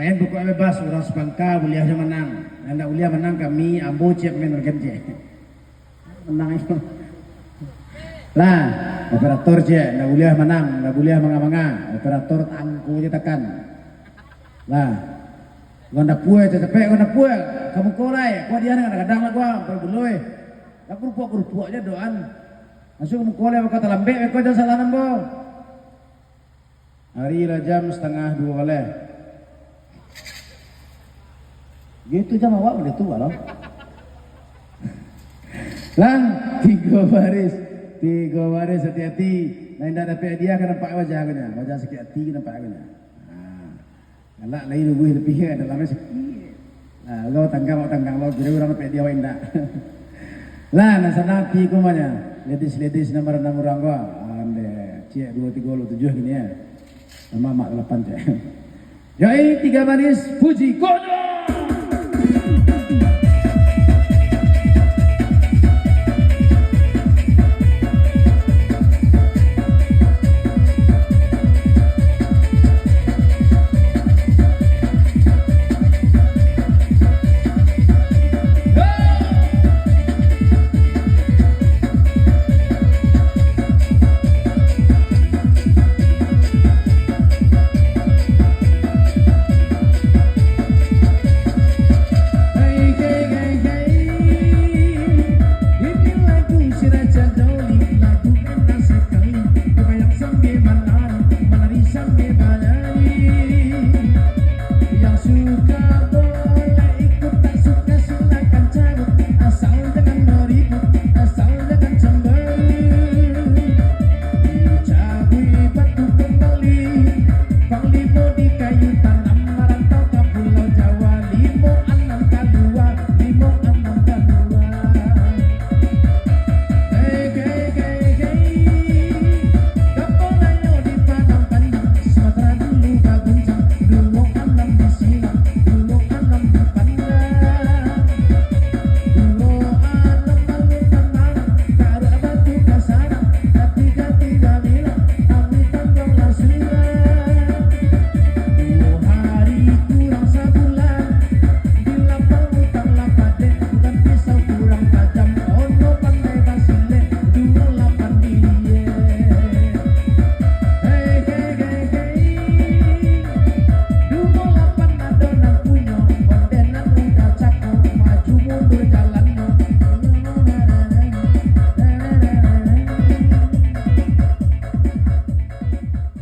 Main pokoknya bebas, orang Sebangka uliahnya menang. Anda uliah menang kami ambo cek main kerja. Menang itu. Lah, operator cek, nak uliah menang, nak uliah manga-manga. Operator tangku je tekan. Lah, gua ndak puas, capek gua ndak puas. Kamu kolai, gua dia kadang-kadang lah gua berbeloi. Aku rupak aja doan. Masuk kamu kolai kau terlambat, kau jangan salah nambo. Hari lah jam 1:30 oleh. Gitu jam awak udah tua loh. Lang, tiga baris hati-hati. Nah, tidak dapat dia kan nampak wajah sakit hati nampak agaknya. Galak lain lebih lebih dalamnya sakit. Nah, lo tanggang lo kira orang dapat dia wendak. Lah, nasa nanti kumanya. Ladies nomor orang gua. Ande, cie 237 gini ya. Nama mak 8 cek. Yai 3 baris puji kono. Yang suka